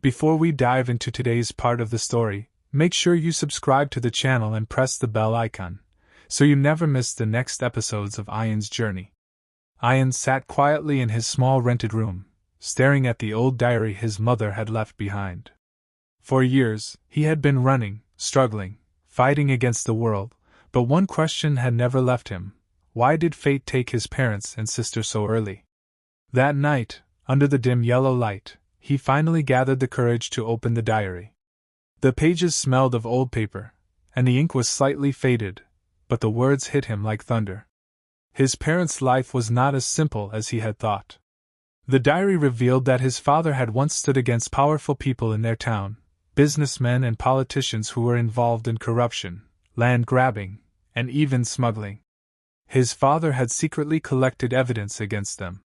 Before we dive into today's part of the story, make sure you subscribe to the channel and press the bell icon, so you never miss the next episodes of Ayan's journey. Ayan sat quietly in his small rented room, staring at the old diary his mother had left behind. For years, he had been running, struggling, fighting against the world, but one question had never left him: why did fate take his parents and sister so early? That night, under the dim yellow light, he finally gathered the courage to open the diary. The pages smelled of old paper, and the ink was slightly faded, but the words hit him like thunder. His parents' life was not as simple as he had thought. The diary revealed that his father had once stood against powerful people in their town, businessmen and politicians who were involved in corruption, land grabbing, and even smuggling. His father had secretly collected evidence against them.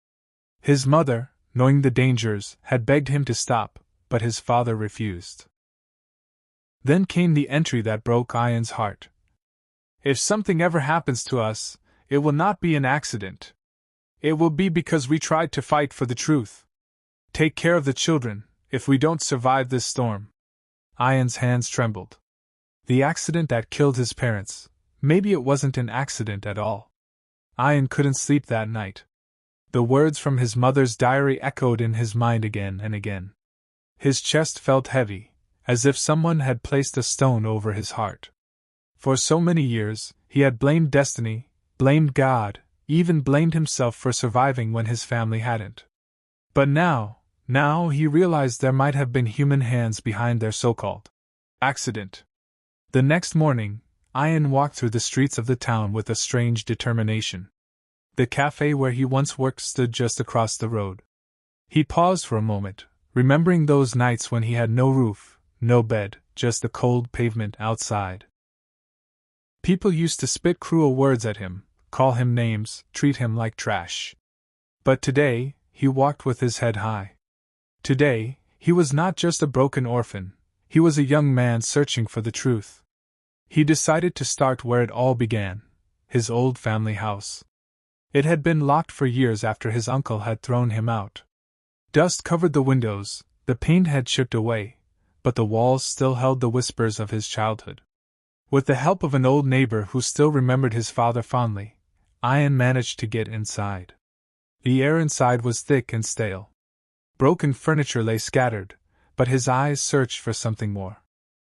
His mother, knowing the dangers, had begged him to stop, but his father refused. Then came the entry that broke Ayan's heart. If something ever happens to us, it will not be an accident. It will be because we tried to fight for the truth. Take care of the children, if we don't survive this storm. Ayan's hands trembled. The accident that killed his parents, maybe it wasn't an accident at all. Ayan couldn't sleep that night. The words from his mother's diary echoed in his mind again and again. His chest felt heavy, as if someone had placed a stone over his heart. For so many years, he had blamed destiny, blamed God, even blamed himself for surviving when his family hadn't. But now he realized there might have been human hands behind their so-called accident. The next morning, Ayan walked through the streets of the town with a strange determination. The cafe where he once worked stood just across the road. He paused for a moment, remembering those nights when he had no roof, no bed, just the cold pavement outside. People used to spit cruel words at him, call him names, treat him like trash. But today, he walked with his head high. Today, he was not just a broken orphan, he was a young man searching for the truth. He decided to start where it all began, his old family house. It had been locked for years after his uncle had thrown him out. Dust covered the windows, the paint had chipped away, but the walls still held the whispers of his childhood. With the help of an old neighbor who still remembered his father fondly, Ayan managed to get inside. The air inside was thick and stale. Broken furniture lay scattered, but his eyes searched for something more.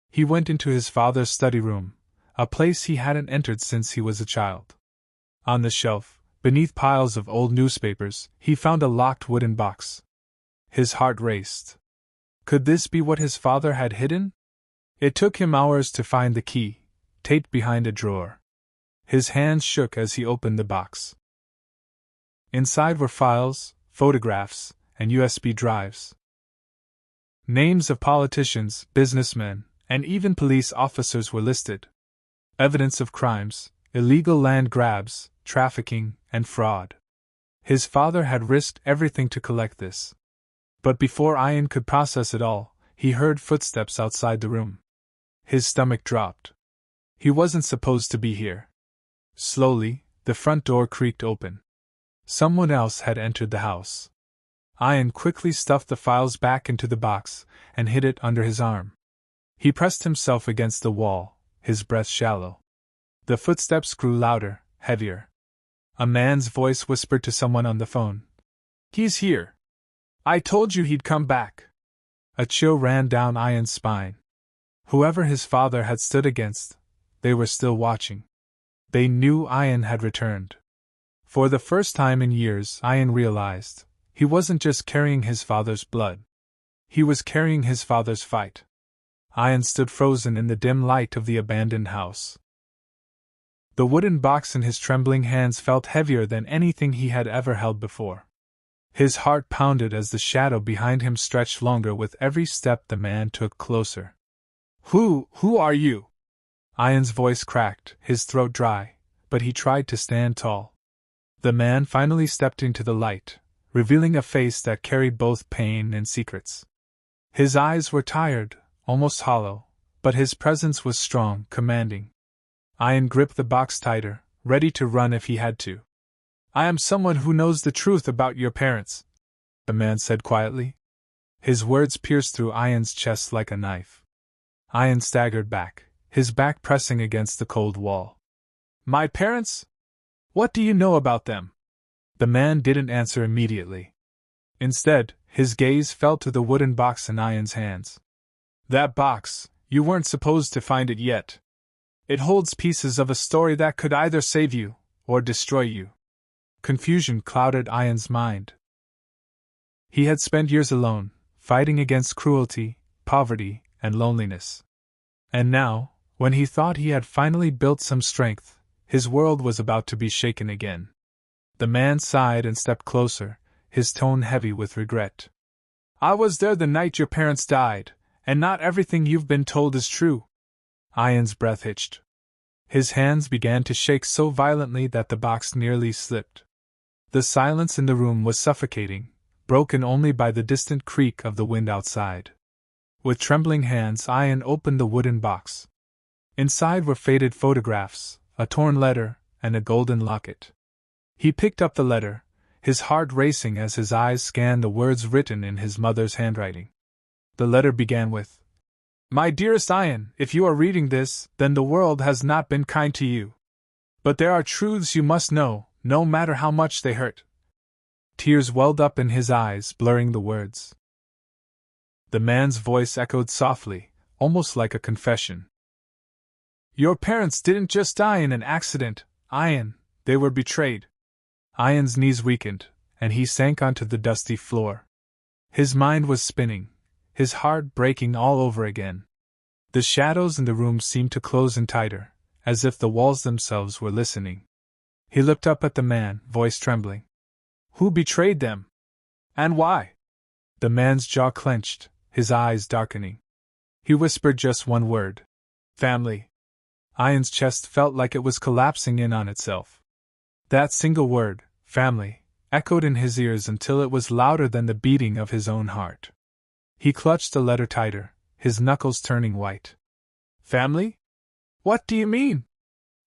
He went into his father's study room, a place he hadn't entered since he was a child. On the shelf, beneath piles of old newspapers, he found a locked wooden box. His heart raced. Could this be what his father had hidden? It took him hours to find the key, taped behind a drawer. His hands shook as he opened the box. Inside were files, photographs, and USB drives. Names of politicians, businessmen, and even police officers were listed. Evidence of crimes, illegal land grabs, trafficking, and fraud. His father had risked everything to collect this. But before Ayan could process it all, he heard footsteps outside the room. His stomach dropped. He wasn't supposed to be here. Slowly, the front door creaked open. Someone else had entered the house. Ayan quickly stuffed the files back into the box and hid it under his arm. He pressed himself against the wall, his breath shallow. The footsteps grew louder, heavier. A man's voice whispered to someone on the phone. "He's here. I told you he'd come back." A chill ran down Ayan's spine. Whoever his father had stood against, they were still watching. They knew Ayan had returned. For the first time in years, Ayan realized he wasn't just carrying his father's blood. He was carrying his father's fight. Ayan stood frozen in the dim light of the abandoned house. The wooden box in his trembling hands felt heavier than anything he had ever held before. His heart pounded as the shadow behind him stretched longer with every step the man took closer. Who are you?" Ayan's voice cracked, his throat dry, but he tried to stand tall. The man finally stepped into the light, revealing a face that carried both pain and secrets. His eyes were tired, almost hollow, but his presence was strong, commanding. Ayan gripped the box tighter, ready to run if he had to. "I am someone who knows the truth about your parents," the man said quietly. His words pierced through Ayan's chest like a knife. Ayan staggered back, his back pressing against the cold wall. My parents? What do you know about them? The man didn't answer immediately. Instead, his gaze fell to the wooden box in Ayan's hands. That box, you weren't supposed to find it yet. It holds pieces of a story that could either save you, or destroy you. Confusion clouded Ayan's mind. He had spent years alone, fighting against cruelty, poverty, and loneliness. And now, when he thought he had finally built some strength, his world was about to be shaken again. The man sighed and stepped closer, his tone heavy with regret. I was there the night your parents died, and not everything you've been told is true. Ayan's breath hitched. His hands began to shake so violently that the box nearly slipped. The silence in the room was suffocating, broken only by the distant creak of the wind outside. With trembling hands, Ayan opened the wooden box. Inside were faded photographs, a torn letter, and a golden locket. He picked up the letter, his heart racing as his eyes scanned the words written in his mother's handwriting. The letter began with, My dearest Ayan, if you are reading this, then the world has not been kind to you. But there are truths you must know, no matter how much they hurt. Tears welled up in his eyes, blurring the words. The man's voice echoed softly, almost like a confession. Your parents didn't just die in an accident, Ayan, they were betrayed. Ayan's knees weakened, and he sank onto the dusty floor. His mind was spinning, his heart breaking all over again. The shadows in the room seemed to close in tighter, as if the walls themselves were listening. He looked up at the man, voice trembling. Who betrayed them? And why? The man's jaw clenched, his eyes darkening. He whispered just one word. Family. Ayan's chest felt like it was collapsing in on itself. That single word, family, echoed in his ears until it was louder than the beating of his own heart. He clutched the letter tighter, his knuckles turning white. Family? What do you mean?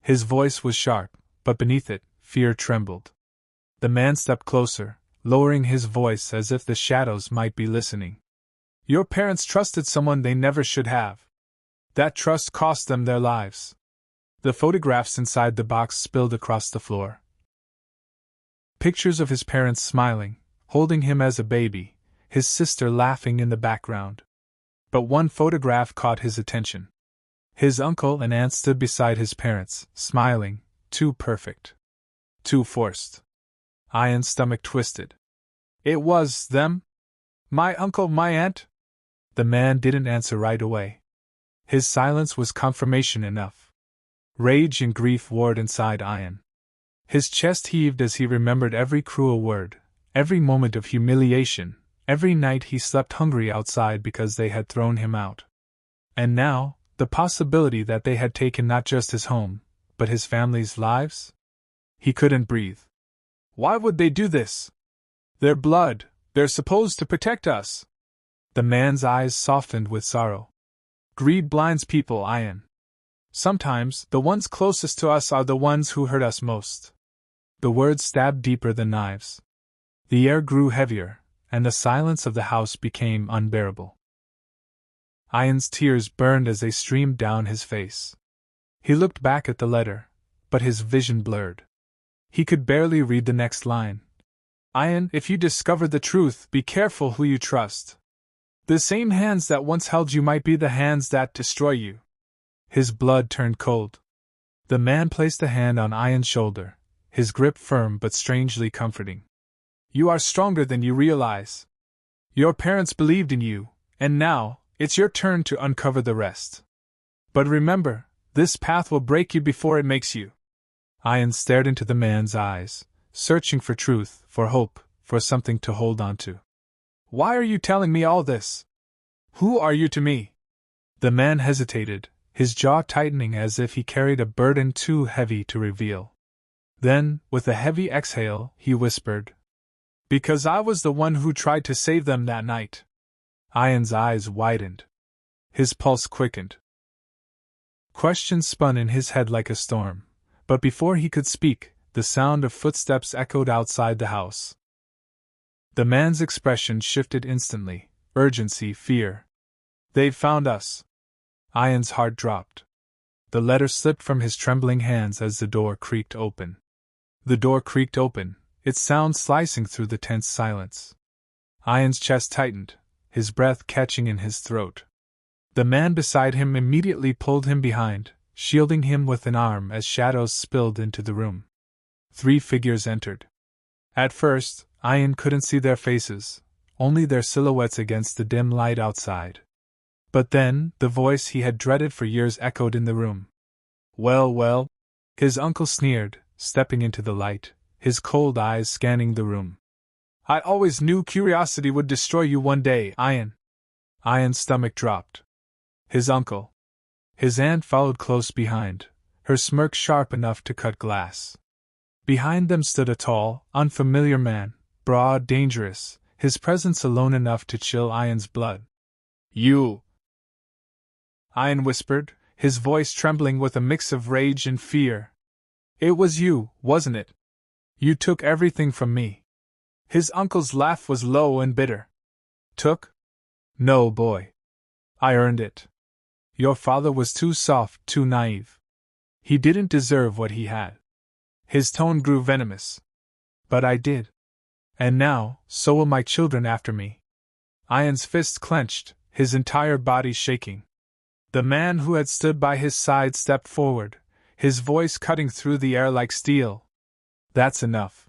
His voice was sharp, but beneath it, fear trembled. The man stepped closer, lowering his voice as if the shadows might be listening. Your parents trusted someone they never should have. That trust cost them their lives. The photographs inside the box spilled across the floor. Pictures of his parents smiling, holding him as a baby, his sister laughing in the background. But one photograph caught his attention. His uncle and aunt stood beside his parents, smiling, too perfect. Too forced. Ayan's stomach twisted. It was them? My uncle, my aunt? The man didn't answer right away. His silence was confirmation enough. Rage and grief warred inside Ayan. His chest heaved as he remembered every cruel word, every moment of humiliation, every night he slept hungry outside because they had thrown him out. And now, the possibility that they had taken not just his home, but his family's lives? He couldn't breathe. Why would they do this? Their blood, they're supposed to protect us. The man's eyes softened with sorrow. Greed blinds people, Ayan. Sometimes, the ones closest to us are the ones who hurt us most. The words stabbed deeper than knives. The air grew heavier, and the silence of the house became unbearable. Ayan's tears burned as they streamed down his face. He looked back at the letter, but his vision blurred. He could barely read the next line. Ayan, if you discover the truth, be careful who you trust. The same hands that once held you might be the hands that destroy you. His blood turned cold. The man placed a hand on Ayan's shoulder, his grip firm but strangely comforting. You are stronger than you realize. Your parents believed in you, and now, it's your turn to uncover the rest. But remember, this path will break you before it makes you. Ayan stared into the man's eyes, searching for truth, for hope, for something to hold on to. Why are you telling me all this? Who are you to me? The man hesitated, his jaw tightening as if he carried a burden too heavy to reveal. Then, with a heavy exhale, he whispered, Because I was the one who tried to save them that night. Ayan's eyes widened. His pulse quickened. Questions spun in his head like a storm, but before he could speak, the sound of footsteps echoed outside the house. The man's expression shifted instantly, urgency, fear. They've found us. Ayan's heart dropped. The letter slipped from his trembling hands as the door creaked open. The door creaked open, its sound slicing through the tense silence. Ayan's chest tightened, his breath catching in his throat. The man beside him immediately pulled him behind, shielding him with an arm as shadows spilled into the room. 3 figures entered. At first, Ayan couldn't see their faces, only their silhouettes against the dim light outside. But then, the voice he had dreaded for years echoed in the room. "Well, well," his uncle sneered, stepping into the light, his cold eyes scanning the room. "I always knew curiosity would destroy you one day, Ayan." Ayan's stomach dropped. His uncle. His aunt followed close behind, her smirk sharp enough to cut glass. Behind them stood a tall, unfamiliar man, broad, dangerous, his presence alone enough to chill Ayan's blood. "You!" Ayan whispered, his voice trembling with a mix of rage and fear. "It was you, wasn't it? You took everything from me." His uncle's laugh was low and bitter. "Took? No, boy. I earned it. Your father was too soft, too naive. He didn't deserve what he had." His tone grew venomous. "But I did. And now, so will my children after me." Ayan's fist clenched, his entire body shaking. The man who had stood by his side stepped forward, his voice cutting through the air like steel. "That's enough."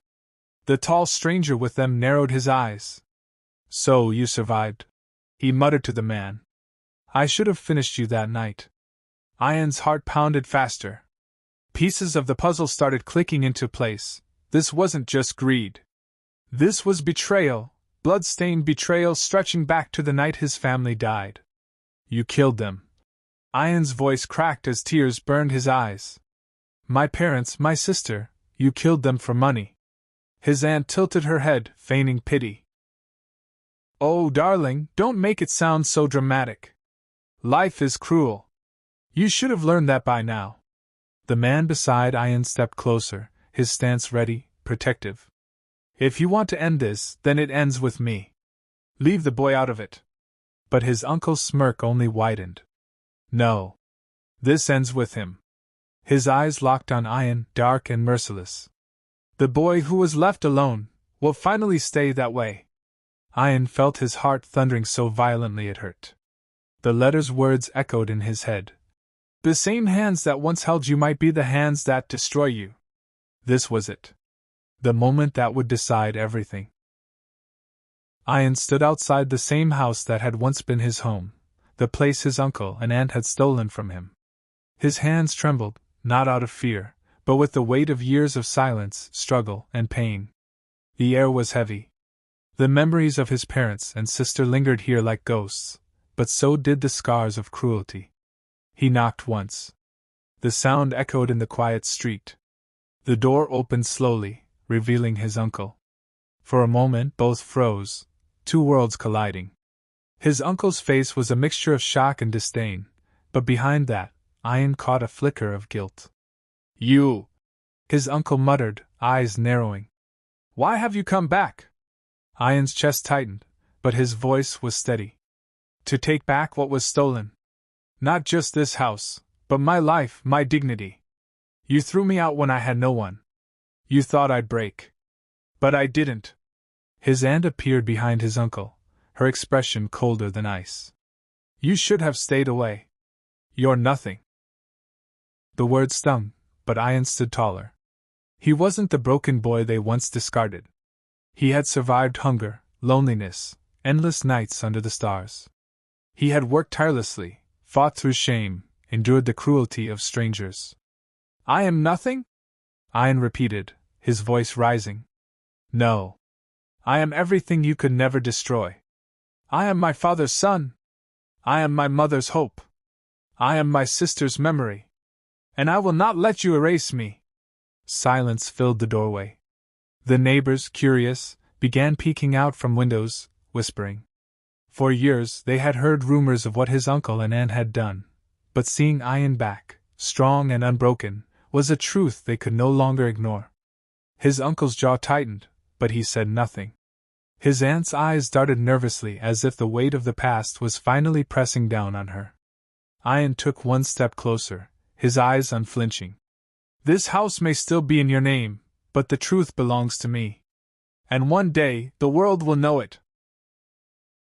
The tall stranger with them narrowed his eyes. "So you survived," he muttered to the man. "I should have finished you that night." Ayan's heart pounded faster. Pieces of the puzzle started clicking into place. This wasn't just greed. This was betrayal, blood-stained betrayal stretching back to the night his family died. "You killed them." Ayan's voice cracked as tears burned his eyes. "My parents, my sister, you killed them for money." His aunt tilted her head, feigning pity. "Oh, darling, don't make it sound so dramatic. Life is cruel. You should have learned that by now." The man beside Ayan stepped closer, his stance ready, protective. "If you want to end this, then it ends with me. Leave the boy out of it." But his uncle's smirk only widened. "No. This ends with him." His eyes locked on Ayan, dark and merciless. "The boy who was left alone will finally stay that way." Ayan felt his heart thundering so violently it hurt. The letter's words echoed in his head. "The same hands that once held you might be the hands that destroy you." This was it. The moment that would decide everything. Ayan stood outside the same house that had once been his home, the place his uncle and aunt had stolen from him. His hands trembled, not out of fear, but with the weight of years of silence, struggle, and pain. The air was heavy. The memories of his parents and sister lingered here like ghosts, but so did the scars of cruelty. He knocked once. The sound echoed in the quiet street. The door opened slowly, revealing his uncle. For a moment both froze, 2 worlds colliding. His uncle's face was a mixture of shock and disdain, but behind that, Ayan caught a flicker of guilt. "You!" his uncle muttered, eyes narrowing. "Why have you come back?" Ayan's chest tightened, but his voice was steady. "To take back what was stolen. Not just this house, but my life, my dignity. You threw me out when I had no one. You thought I'd break. But I didn't." His aunt appeared behind his uncle, her expression colder than ice. "You should have stayed away. You're nothing." The word stung, but Ayan stood taller. He wasn't the broken boy they once discarded. He had survived hunger, loneliness, endless nights under the stars. He had worked tirelessly, fought through shame, endured the cruelty of strangers. "I am nothing?" Ayan repeated, his voice rising. "No. I am everything you could never destroy. I am my father's son. I am my mother's hope. I am my sister's memory. And I will not let you erase me." Silence filled the doorway. The neighbors, curious, began peeking out from windows, whispering. For years they had heard rumors of what his uncle and aunt had done, but seeing Ayan back, strong and unbroken, was a truth they could no longer ignore. His uncle's jaw tightened, but he said nothing. His aunt's eyes darted nervously as if the weight of the past was finally pressing down on her. Ayan took one step closer, his eyes unflinching. This house may still be in your name, but the truth belongs to me. And one day, the world will know it.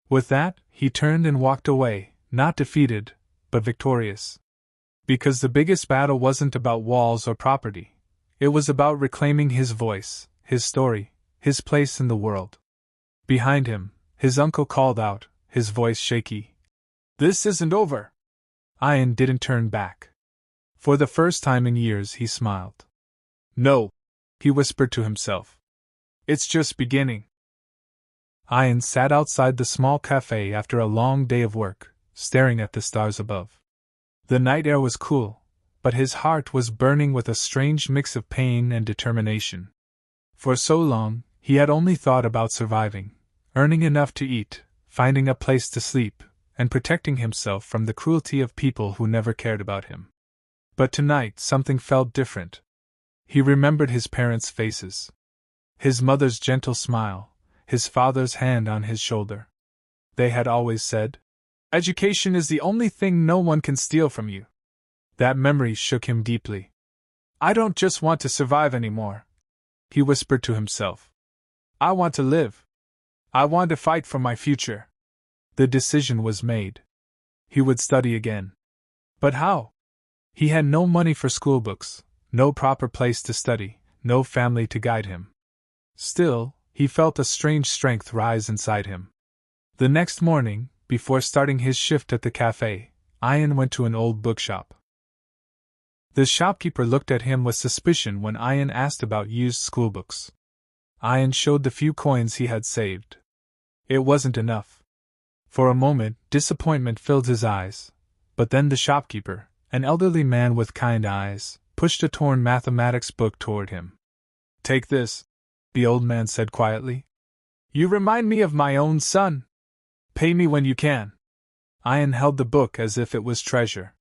With that, he turned and walked away, not defeated, but victorious. Because the biggest battle wasn't about walls or property. It was about reclaiming his voice, his story, his place in the world. Behind him, his uncle called out, his voice shaky. This isn't over. Ayan didn't turn back. For the first time in years he smiled. No, he whispered to himself. It's just beginning. Ayan sat outside the small cafe after a long day of work, staring at the stars above. The night air was cool, but his heart was burning with a strange mix of pain and determination. For so long, he had only thought about surviving, earning enough to eat, finding a place to sleep, and protecting himself from the cruelty of people who never cared about him. But tonight something felt different. He remembered his parents' faces. His mother's gentle smile, his father's hand on his shoulder. They had always said, "Education is the only thing no one can steal from you." That memory shook him deeply. I don't just want to survive anymore, he whispered to himself. I want to live. I want to fight for my future. The decision was made. He would study again. But how? He had no money for school books, no proper place to study, no family to guide him. Still, he felt a strange strength rise inside him. The next morning, before starting his shift at the cafe, Ayan went to an old bookshop. The shopkeeper looked at him with suspicion when Ayan asked about used schoolbooks. Ayan showed the few coins he had saved. It wasn't enough. For a moment, disappointment filled his eyes, but then the shopkeeper, an elderly man with kind eyes, pushed a torn mathematics book toward him. Take this, the old man said quietly. You remind me of my own son. Pay me when you can. Ayan held the book as if it was treasure.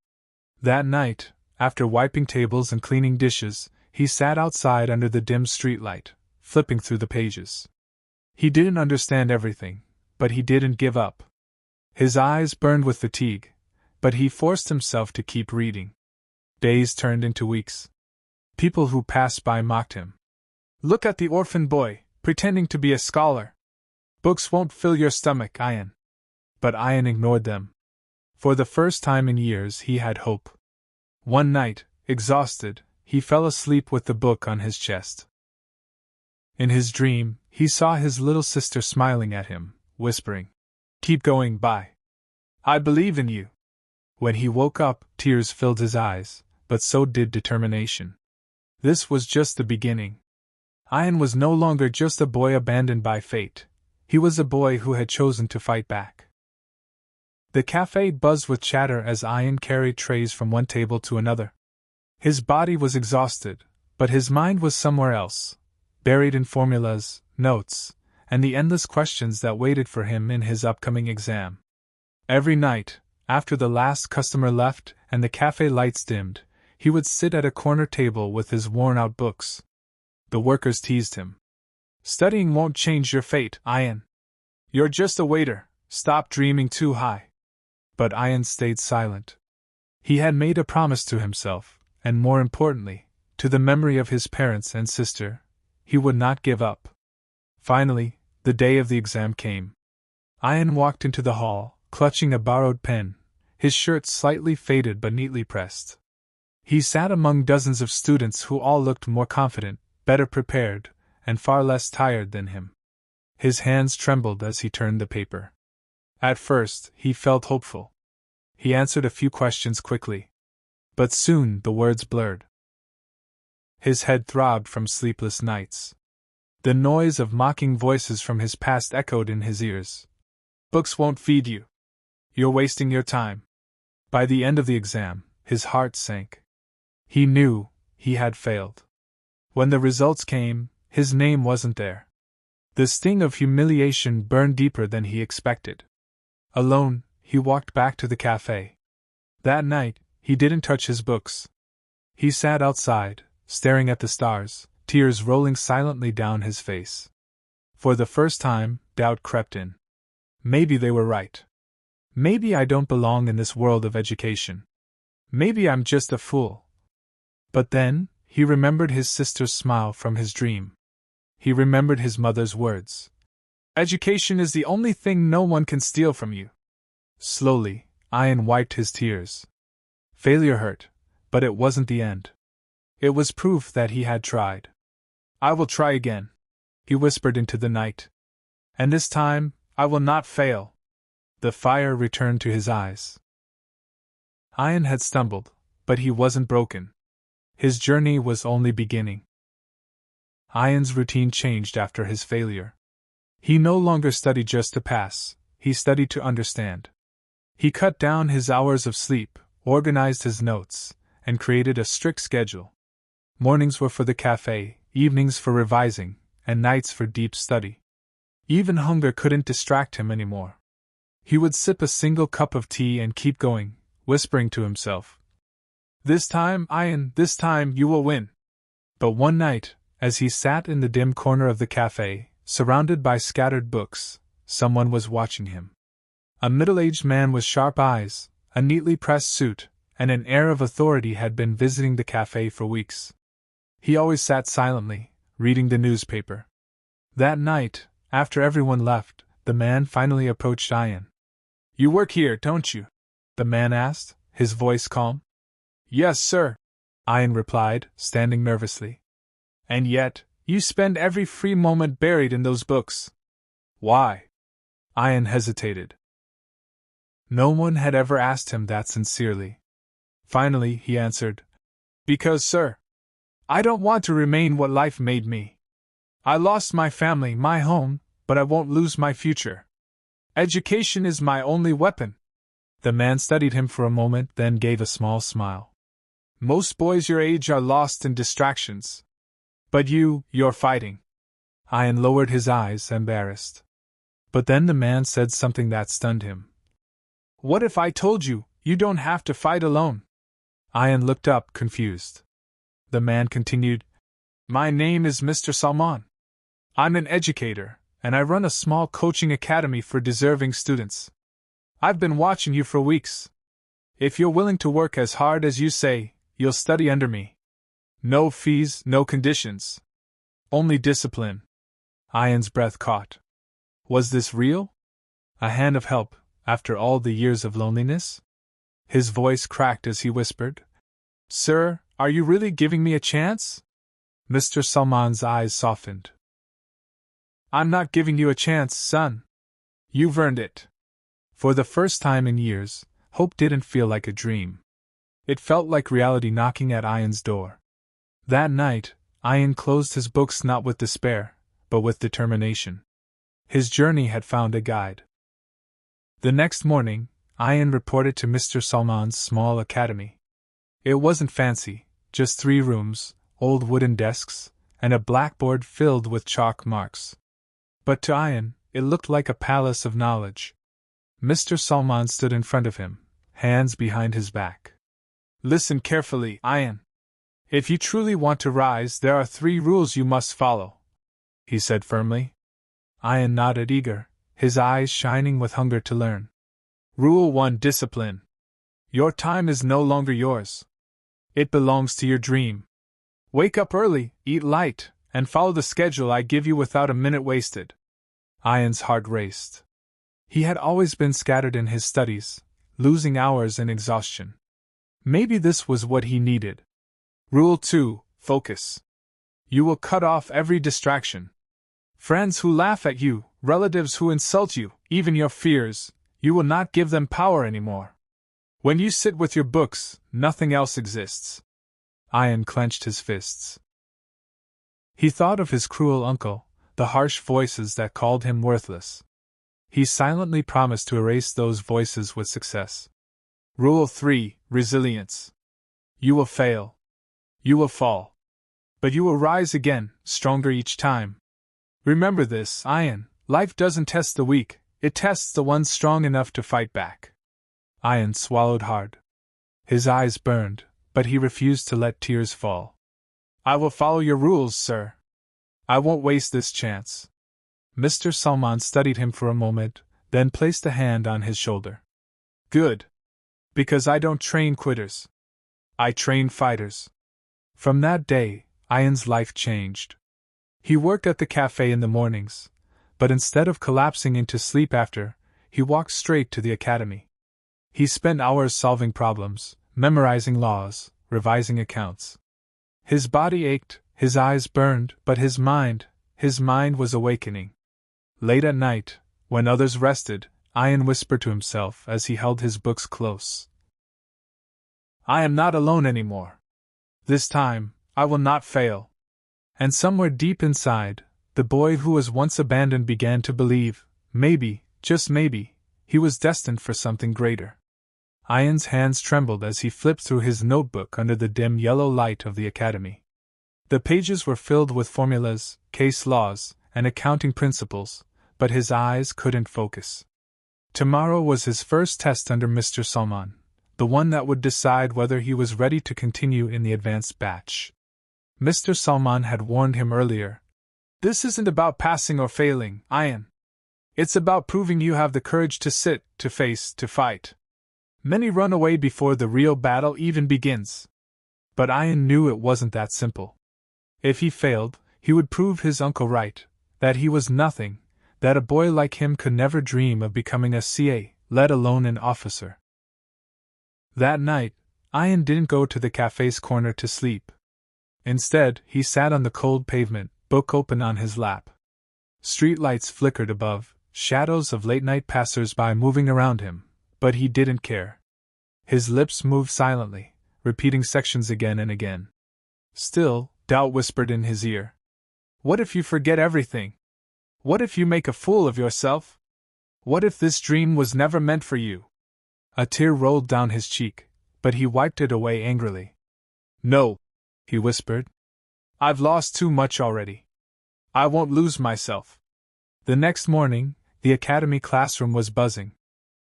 That night, after wiping tables and cleaning dishes, he sat outside under the dim streetlight, flipping through the pages. He didn't understand everything, but he didn't give up. His eyes burned with fatigue, but he forced himself to keep reading. Days turned into weeks. People who passed by mocked him. Look at the orphan boy, pretending to be a scholar. Books won't fill your stomach, Ayan. But Ayan ignored them. For the first time in years he had hope. One night, exhausted, he fell asleep with the book on his chest. In his dream, he saw his little sister smiling at him, whispering, Keep going, bye. I believe in you. When he woke up, tears filled his eyes, but so did determination. This was just the beginning. Ayan was no longer just a boy abandoned by fate. He was a boy who had chosen to fight back. The cafe buzzed with chatter as Ayan carried trays from one table to another. His body was exhausted, but his mind was somewhere else, buried in formulas, notes, and the endless questions that waited for him in his upcoming exam. Every night, after the last customer left and the cafe lights dimmed, he would sit at a corner table with his worn-out books. The workers teased him. Studying won't change your fate, Ayan. You're just a waiter, stop dreaming too high. But Ayan stayed silent. He had made a promise to himself, and more importantly, to the memory of his parents and sister, he would not give up. Finally, the day of the exam came. Ayan walked into the hall, clutching a borrowed pen, his shirt slightly faded but neatly pressed. He sat among dozens of students who all looked more confident, better prepared, and far less tired than him. His hands trembled as he turned the paper. At first, he felt hopeful. He answered a few questions quickly. But soon the words blurred. His head throbbed from sleepless nights. The noise of mocking voices from his past echoed in his ears. Books won't feed you. You're wasting your time. By the end of the exam, his heart sank. He knew he had failed. When the results came, his name wasn't there. The sting of humiliation burned deeper than he expected. Alone, he walked back to the cafe. That night, he didn't touch his books. He sat outside, staring at the stars, tears rolling silently down his face. For the first time, doubt crept in. Maybe they were right. Maybe I don't belong in this world of education. Maybe I'm just a fool. But then, he remembered his sister's smile from his dream. He remembered his mother's words. Education is the only thing no one can steal from you. Slowly, Ayan wiped his tears. Failure hurt, but it wasn't the end. It was proof that he had tried. I will try again, he whispered into the night. And this time, I will not fail. The fire returned to his eyes. Ayan had stumbled, but he wasn't broken. His journey was only beginning. Ayan's routine changed after his failure. He no longer studied just to pass, he studied to understand. He cut down his hours of sleep, organized his notes, and created a strict schedule. Mornings were for the cafe, evenings for revising, and nights for deep study. Even hunger couldn't distract him anymore. He would sip a single cup of tea and keep going, whispering to himself. This time, Ayan, this time you will win. But one night, as he sat in the dim corner of the cafe, surrounded by scattered books, someone was watching him. A middle-aged man with sharp eyes, a neatly pressed suit, and an air of authority had been visiting the cafe for weeks. He always sat silently, reading the newspaper. That night, after everyone left, the man finally approached Ayan. You work here, don't you? The man asked, his voice calm. Yes, sir, Ayan replied, standing nervously. And yet, you spend every free moment buried in those books. Why? Ayan hesitated. No one had ever asked him that sincerely. Finally, he answered, Because, sir, I don't want to remain what life made me. I lost my family, my home, but I won't lose my future. Education is my only weapon. The man studied him for a moment, then gave a small smile. Most boys your age are lost in distractions. But you're fighting. Ayan lowered his eyes, embarrassed. But then the man said something that stunned him. What if I told you, you don't have to fight alone? Ayan looked up, confused. The man continued, My name is Mr. Salman. I'm an educator, and I run a small coaching academy for deserving students. I've been watching you for weeks. If you're willing to work as hard as you say, you'll study under me. No fees, no conditions. Only discipline. Ayan's breath caught. Was this real? A hand of help, after all the years of loneliness? His voice cracked as he whispered, Sir, are you really giving me a chance? Mr. Salman's eyes softened. I'm not giving you a chance, son. You've earned it. For the first time in years, hope didn't feel like a dream. It felt like reality knocking at Ayan's door. That night, Ayan closed his books not with despair, but with determination. His journey had found a guide. The next morning, Ayan reported to Mr. Salman's small academy. It wasn't fancy, just 3 rooms, old wooden desks, and a blackboard filled with chalk marks. But to Ayan, it looked like a palace of knowledge. Mr. Salman stood in front of him, hands behind his back. Listen carefully, Ayan. If you truly want to rise, there are 3 rules you must follow, he said firmly. Ayan nodded eager, his eyes shining with hunger to learn. Rule 1: Discipline. Your time is no longer yours. It belongs to your dream. Wake up early, eat light, and follow the schedule I give you without a minute wasted. Ayan's heart raced. He had always been scattered in his studies, losing hours in exhaustion. Maybe this was what he needed. Rule 2: Focus. You will cut off every distraction. Friends who laugh at you, relatives who insult you, even your fears, you will not give them power anymore. When you sit with your books, nothing else exists. Ayan clenched his fists. He thought of his cruel uncle, the harsh voices that called him worthless. He silently promised to erase those voices with success. Rule 3: Resilience. You will fail. You will fall. But you will rise again, stronger each time. Remember this, Ayan, life doesn't test the weak, it tests the ones strong enough to fight back. Ayan swallowed hard. His eyes burned, but he refused to let tears fall. I will follow your rules, sir. I won't waste this chance. Mr. Salman studied him for a moment, then placed a hand on his shoulder. Good. Because I don't train quitters. I train fighters. From that day, Ayan's life changed. He worked at the cafe in the mornings, but instead of collapsing into sleep after, he walked straight to the academy. He spent hours solving problems, memorizing laws, revising accounts. His body ached, his eyes burned, but his mind was awakening. Late at night, when others rested, Ayan whispered to himself as he held his books close. I am not alone anymore. This time, I will not fail. And somewhere deep inside, the boy who was once abandoned began to believe, maybe, just maybe, he was destined for something greater. Ayan's hands trembled as he flipped through his notebook under the dim yellow light of the academy. The pages were filled with formulas, case laws, and accounting principles, but his eyes couldn't focus. Tomorrow was his first test under Mr. Salman, the one that would decide whether he was ready to continue in the advanced batch. Mr. Salman had warned him earlier. This isn't about passing or failing, Ayan. It's about proving you have the courage to sit, to face, to fight. Many run away before the real battle even begins. But Ayan knew it wasn't that simple. If he failed, he would prove his uncle right, that he was nothing, that a boy like him could never dream of becoming a CA, let alone an officer. That night, Ayan didn't go to the cafe's corner to sleep. Instead, he sat on the cold pavement, book open on his lap. Street lights flickered above, shadows of late-night passers-by moving around him, but he didn't care. His lips moved silently, repeating sections again and again. Still, doubt whispered in his ear. What if you forget everything? What if you make a fool of yourself? What if this dream was never meant for you? A tear rolled down his cheek, but he wiped it away angrily. No, he whispered. I've lost too much already. I won't lose myself. The next morning, the academy classroom was buzzing.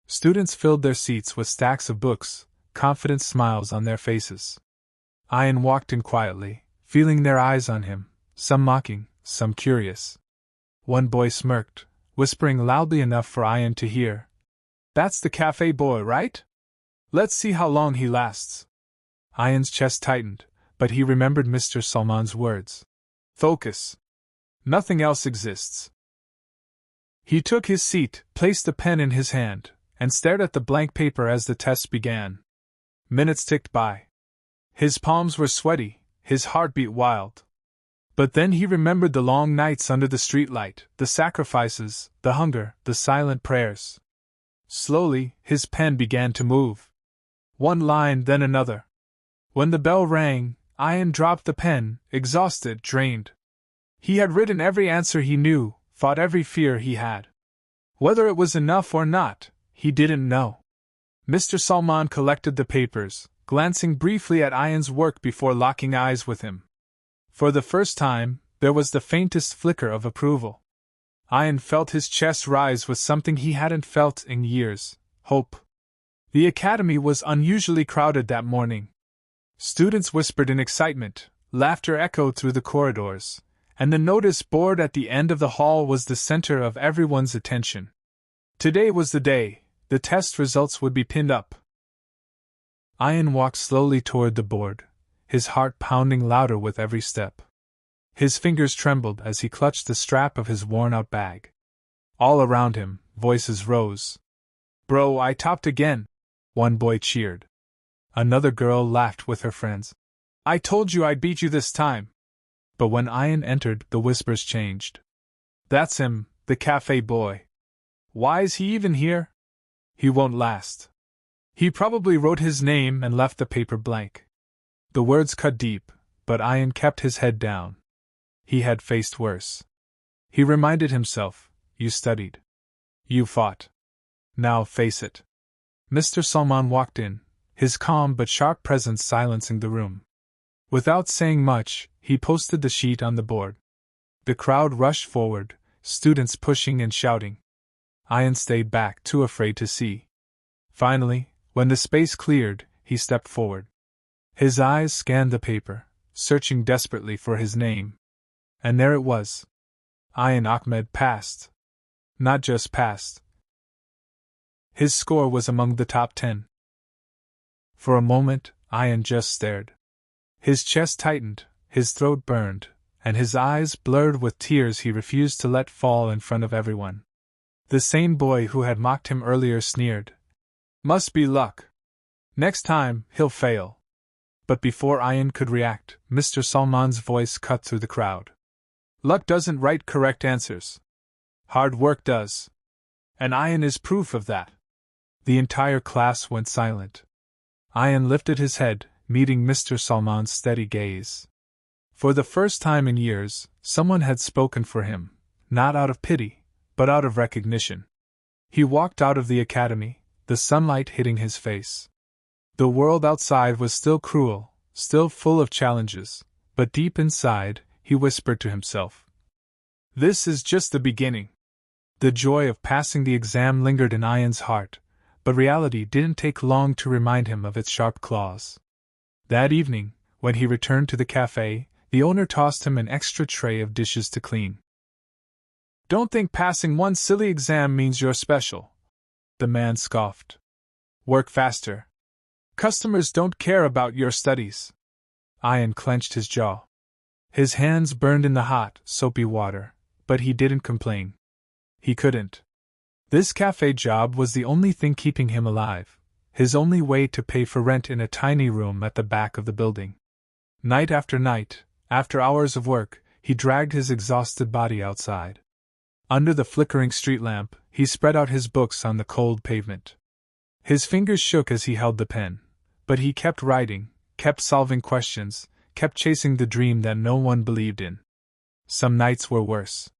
Students filled their seats with stacks of books, confident smiles on their faces. Ayan walked in quietly, feeling their eyes on him, some mocking, some curious. One boy smirked, whispering loudly enough for Ayan to hear. That's the cafe boy, right? Let's see how long he lasts. Ayan's chest tightened, but he remembered Mr. Salman's words. Focus. Nothing else exists. He took his seat, placed a pen in his hand, and stared at the blank paper as the test began. Minutes ticked by. His palms were sweaty, his heart beat wild. But then he remembered the long nights under the streetlight, the sacrifices, the hunger, the silent prayers. Slowly, his pen began to move. One line, then another. When the bell rang, Ayan dropped the pen, exhausted, drained. He had written every answer he knew, fought every fear he had. Whether it was enough or not, he didn't know. Mr. Salman collected the papers, glancing briefly at Ayan's work before locking eyes with him. For the first time, there was the faintest flicker of approval. Ayan felt his chest rise with something he hadn't felt in years: hope. The academy was unusually crowded that morning. Students whispered in excitement, laughter echoed through the corridors, and the notice board at the end of the hall was the center of everyone's attention. Today was the day. The test results would be pinned up. Ayan walked slowly toward the board, his heart pounding louder with every step. His fingers trembled as he clutched the strap of his worn-out bag. All around him, voices rose. Bro, I topped again! One boy cheered. Another girl laughed with her friends. I told you I'd beat you this time! But when Ayan entered, the whispers changed. That's him, the cafe boy. Why is he even here? He won't last. He probably wrote his name and left the paper blank. The words cut deep, but Ayan kept his head down. He had faced worse. He reminded himself, you studied. You fought. Now face it. Mr. Salman walked in, his calm but sharp presence silencing the room. Without saying much, he posted the sheet on the board. The crowd rushed forward, students pushing and shouting. Ayan stayed back, too afraid to see. Finally, when the space cleared, he stepped forward. His eyes scanned the paper, searching desperately for his name. And there it was. Ayan Ahmed passed. Not just passed. His score was among the top 10. For a moment, Ayan just stared. His chest tightened, his throat burned, and his eyes blurred with tears he refused to let fall in front of everyone. The sane boy who had mocked him earlier sneered. Must be luck. Next time, he'll fail. But before Ayan could react, Mr. Salman's voice cut through the crowd. Luck doesn't write correct answers. Hard work does. And Ayan is proof of that. The entire class went silent. Ayan lifted his head, meeting Mr. Salman's steady gaze. For the first time in years, someone had spoken for him, not out of pity, but out of recognition. He walked out of the academy, the sunlight hitting his face. The world outside was still cruel, still full of challenges, but deep inside, he whispered to himself. This is just the beginning. The joy of passing the exam lingered in Ayan's heart, but reality didn't take long to remind him of its sharp claws. That evening, when he returned to the cafe, the owner tossed him an extra tray of dishes to clean. Don't think passing one silly exam means you're special, the man scoffed. Work faster. Customers don't care about your studies. Ayan clenched his jaw. His hands burned in the hot, soapy water, but he didn't complain. He couldn't. This cafe job was the only thing keeping him alive, his only way to pay for rent in a tiny room at the back of the building. Night after night, after hours of work, he dragged his exhausted body outside. Under the flickering street lamp, he spread out his books on the cold pavement. His fingers shook as he held the pen, but he kept writing, kept solving questions, kept chasing the dream that no one believed in. Some nights were worse.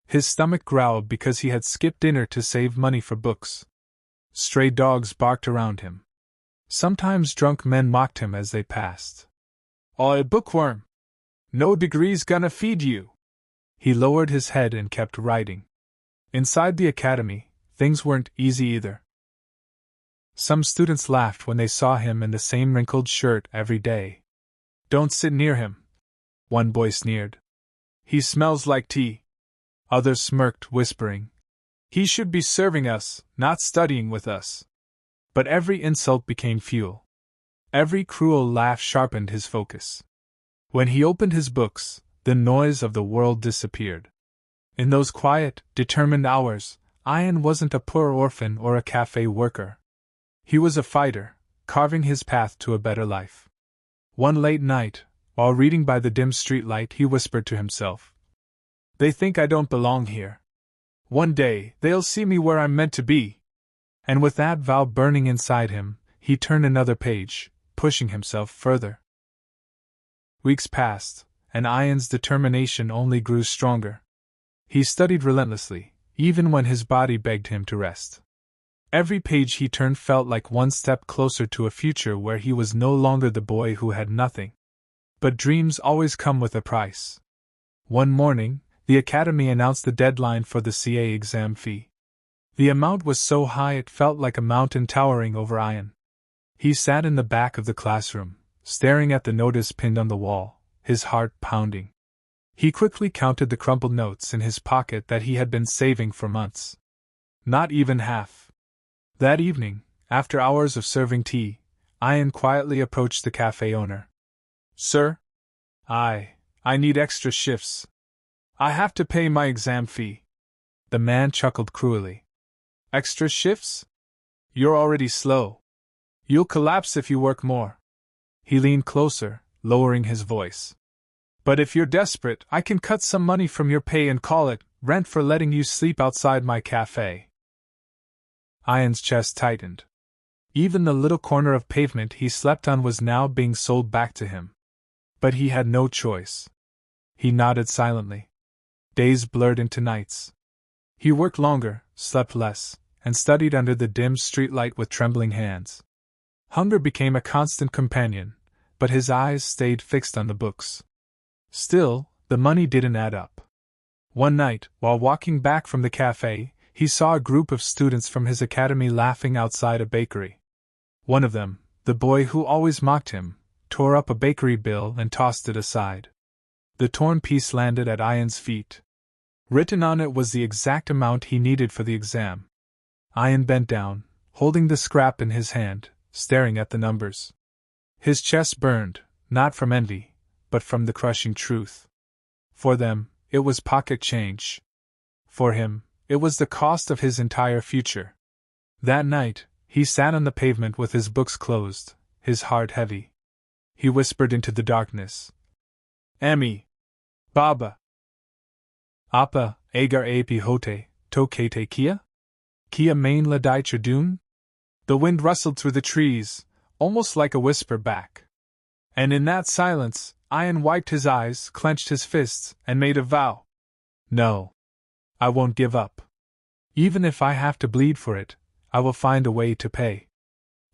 His stomach growled because he had skipped dinner to save money for books. Stray dogs barked around him. Sometimes drunk men mocked him as they passed. "Oi, bookworm! No degree's gonna feed you!" He lowered his head and kept writing. Inside the academy, things weren't easy either. Some students laughed when they saw him in the same wrinkled shirt every day. "Don't sit near him," one boy sneered. "He smells like tea." Others smirked, whispering, "He should be serving us, not studying with us." But every insult became fuel. Every cruel laugh sharpened his focus. When he opened his books, the noise of the world disappeared. In those quiet, determined hours, Ayan wasn't a poor orphan or a cafe worker. He was a fighter, carving his path to a better life. One late night, while reading by the dim streetlight, he whispered to himself, "They think I don't belong here. One day, they'll see me where I'm meant to be." And with that vow burning inside him, he turned another page, pushing himself further. Weeks passed, and Ayan's determination only grew stronger. He studied relentlessly, even when his body begged him to rest. Every page he turned felt like one step closer to a future where he was no longer the boy who had nothing. But dreams always come with a price. One morning, the academy announced the deadline for the CA exam fee. The amount was so high it felt like a mountain towering over Ayan. He sat in the back of the classroom, staring at the notice pinned on the wall, his heart pounding. He quickly counted the crumpled notes in his pocket that he had been saving for months. Not even half. That evening, after hours of serving tea, Ayan quietly approached the cafe owner. "Sir? I need extra shifts. I have to pay my exam fee." The man chuckled cruelly. "Extra shifts? You're already slow. You'll collapse if you work more." He leaned closer, lowering his voice. "But if you're desperate, I can cut some money from your pay and call it rent for letting you sleep outside my cafe." Ayan's chest tightened. Even the little corner of pavement he slept on was now being sold back to him. But he had no choice. He nodded silently. Days blurred into nights. He worked longer, slept less, and studied under the dim streetlight with trembling hands. Hunger became a constant companion, but his eyes stayed fixed on the books. Still, the money didn't add up. One night, while walking back from the cafe, he saw a group of students from his academy laughing outside a bakery. One of them, the boy who always mocked him, tore up a bakery bill and tossed it aside. The torn piece landed at Ayan's feet. Written on it was the exact amount he needed for the exam. Ayan bent down, holding the scrap in his hand, staring at the numbers. His chest burned, not from envy, but from the crushing truth. For them, it was pocket change. For him, it was the cost of his entire future. That night, he sat on the pavement with his books closed, his heart heavy. He whispered into the darkness. Ami. Baba. Appa, agar api hote, to kate kia? Kia main la di chadun? The wind rustled through the trees, almost like a whisper back. And in that silence, Ayan wiped his eyes, clenched his fists, and made a vow. No. I won't give up. Even if I have to bleed for it, I will find a way to pay.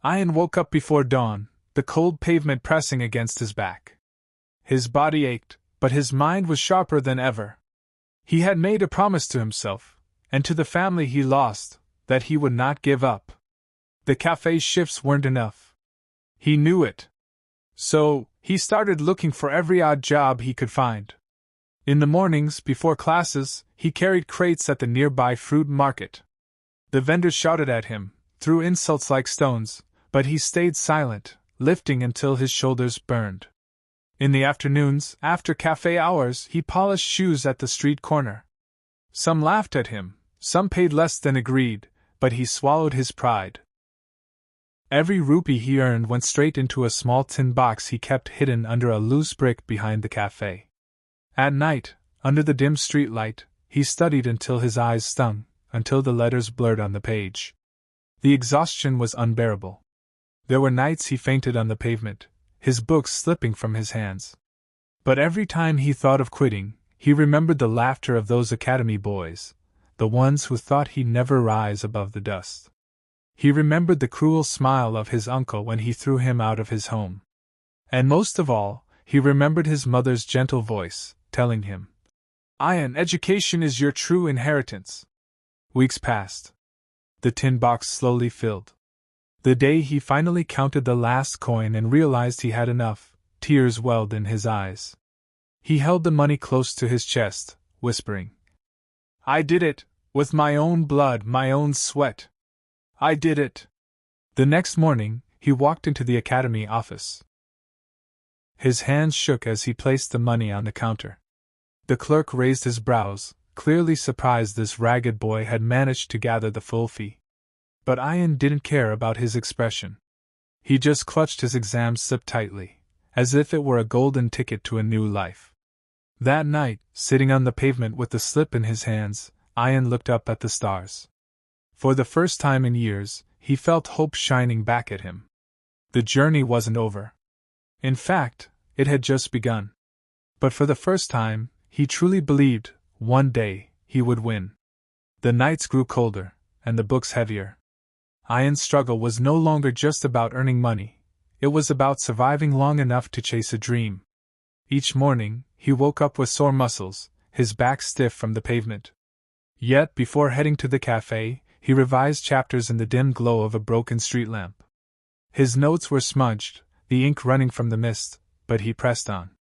Ayan woke up before dawn, the cold pavement pressing against his back. His body ached, but his mind was sharper than ever. He had made a promise to himself, and to the family he lost, that he would not give up. The cafe shifts weren't enough. He knew it. So, he started looking for every odd job he could find. In the mornings, before classes, he carried crates at the nearby fruit market. The vendors shouted at him, threw insults like stones, but he stayed silent, lifting until his shoulders burned. In the afternoons, after cafe hours, he polished shoes at the street corner. Some laughed at him, some paid less than agreed, but he swallowed his pride. Every rupee he earned went straight into a small tin box he kept hidden under a loose brick behind the cafe. At night, under the dim street light, he studied until his eyes stung, until the letters blurred on the page. The exhaustion was unbearable. There were nights he fainted on the pavement, his books slipping from his hands. But every time he thought of quitting, he remembered the laughter of those academy boys, the ones who thought he'd never rise above the dust. He remembered the cruel smile of his uncle when he threw him out of his home. And most of all, he remembered his mother's gentle voice, telling him, "Ayan, education is your true inheritance." Weeks passed. The tin box slowly filled. The day he finally counted the last coin and realized he had enough, tears welled in his eyes. He held the money close to his chest, whispering, "I did it, with my own blood, my own sweat. I did it." The next morning, he walked into the academy office. His hands shook as he placed the money on the counter. The clerk raised his brows, clearly surprised this ragged boy had managed to gather the full fee. But Ayan didn't care about his expression. He just clutched his exam slip tightly, as if it were a golden ticket to a new life. That night, sitting on the pavement with the slip in his hands, Ayan looked up at the stars. For the first time in years, he felt hope shining back at him. The journey wasn't over. In fact, it had just begun. But for the first time, he truly believed, one day, he would win. The nights grew colder, and the books heavier. Ayan's struggle was no longer just about earning money, it was about surviving long enough to chase a dream. Each morning, he woke up with sore muscles, his back stiff from the pavement. Yet, before heading to the cafe, he revised chapters in the dim glow of a broken street lamp. His notes were smudged, the ink running from the mist, but he pressed on.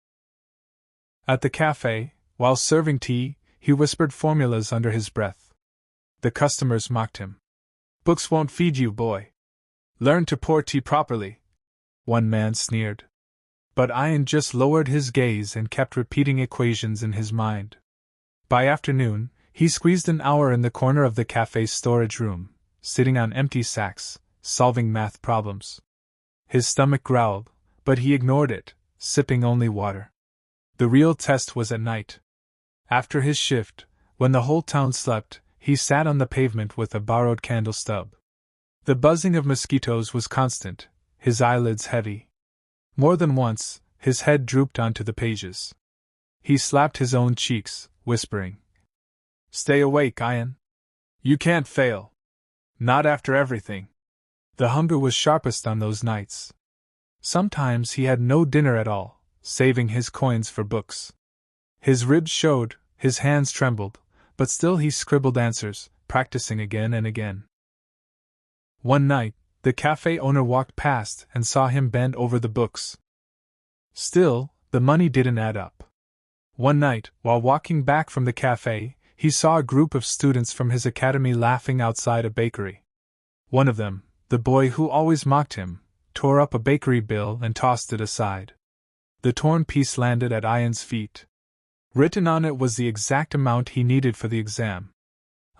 At the cafe, while serving tea, he whispered formulas under his breath. The customers mocked him. "Books won't feed you, boy. Learn to pour tea properly," one man sneered. But Ayan just lowered his gaze and kept repeating equations in his mind. By afternoon, he squeezed an hour in the corner of the cafe's storage room, sitting on empty sacks, solving math problems. His stomach growled, but he ignored it, sipping only water. The real test was at night. After his shift, when the whole town slept, he sat on the pavement with a borrowed candle stub. The buzzing of mosquitoes was constant, his eyelids heavy. More than once, his head drooped onto the pages. He slapped his own cheeks, whispering, "Stay awake, Ayan. You can't fail. Not after everything." The hunger was sharpest on those nights. Sometimes he had no dinner at all, saving his coins for books. His ribs showed, his hands trembled, but still he scribbled answers, practicing again and again. One night, the cafe owner walked past and saw him bend over the books. Still, the money didn't add up. One night, while walking back from the cafe, he saw a group of students from his academy laughing outside a bakery. One of them, the boy who always mocked him, tore up a bakery bill and tossed it aside. The torn piece landed at Ayan's feet. Written on it was the exact amount he needed for the exam.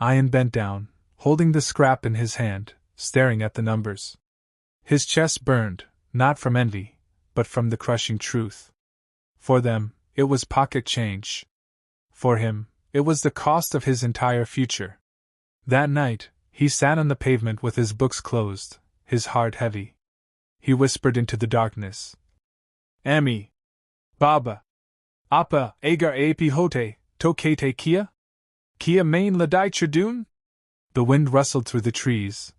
Ayan bent down, holding the scrap in his hand, staring at the numbers. His chest burned, not from envy, but from the crushing truth. For them, it was pocket change. For him, it was the cost of his entire future. That night, he sat on the pavement with his books closed, his heart heavy. He whispered into the darkness. Ami. Baba. Appa agar api hote, tokete kia? Kia main ladai cherdun? The wind rustled through the trees,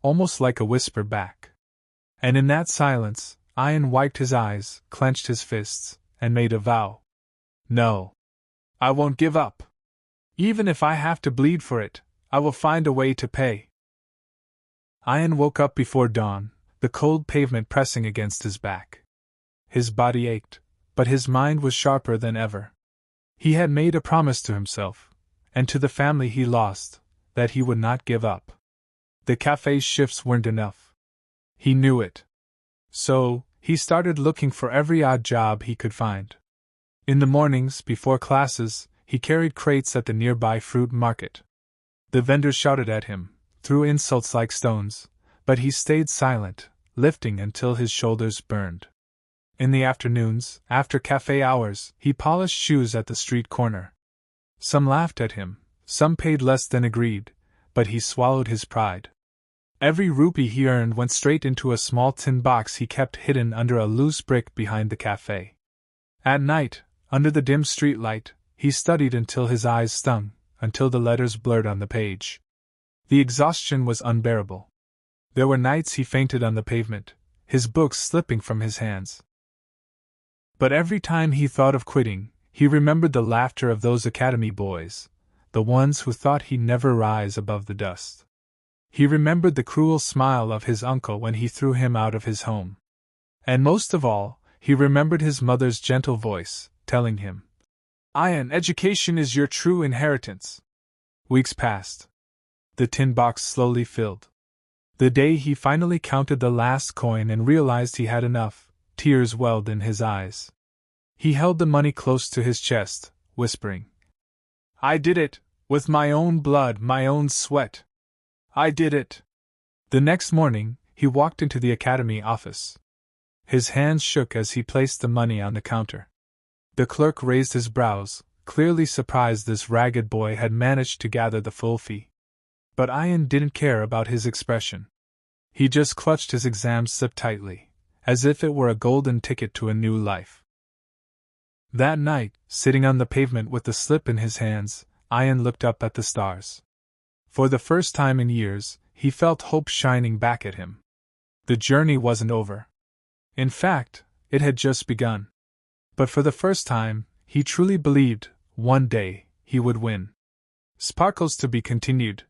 almost like a whisper back. And in that silence, Ayan wiped his eyes, clenched his fists, and made a vow. No. I won't give up. Even if I have to bleed for it, I will find a way to pay. Ayan woke up before dawn, the cold pavement pressing against his back. His body ached, but his mind was sharper than ever. He had made a promise to himself, and to the family he lost, that he would not give up. The cafe's shifts weren't enough. He knew it. So, he started looking for every odd job he could find. In the mornings, before classes, he carried crates at the nearby fruit market. The vendors shouted at him, threw insults like stones, but he stayed silent, lifting until his shoulders burned. In the afternoons, after cafe hours, he polished shoes at the street corner. Some laughed at him, some paid less than agreed, but he swallowed his pride. Every rupee he earned went straight into a small tin box he kept hidden under a loose brick behind the cafe. At night, under the dim street light, he studied until his eyes stung, until the letters blurred on the page. The exhaustion was unbearable. There were nights he fainted on the pavement, his books slipping from his hands. But every time he thought of quitting, he remembered the laughter of those academy boys, the ones who thought he'd never rise above the dust. He remembered the cruel smile of his uncle when he threw him out of his home. And most of all, he remembered his mother's gentle voice, telling him, Ayan, education is your true inheritance. Weeks passed. The tin box slowly filled. The day he finally counted the last coin and realized he had enough, tears welled in his eyes. He held the money close to his chest, whispering, I did it, with my own blood, my own sweat. I did it. The next morning, he walked into the academy office. His hands shook as he placed the money on the counter. The clerk raised his brows, clearly surprised this ragged boy had managed to gather the full fee. But Ayan didn't care about his expression. He just clutched his exam slip tightly, as if it were a golden ticket to a new life. That night, sitting on the pavement with the slip in his hands, Ayan looked up at the stars. For the first time in years, he felt hope shining back at him. The journey wasn't over. In fact, it had just begun. But for the first time, he truly believed, one day, he would win. Sparkles to be continued.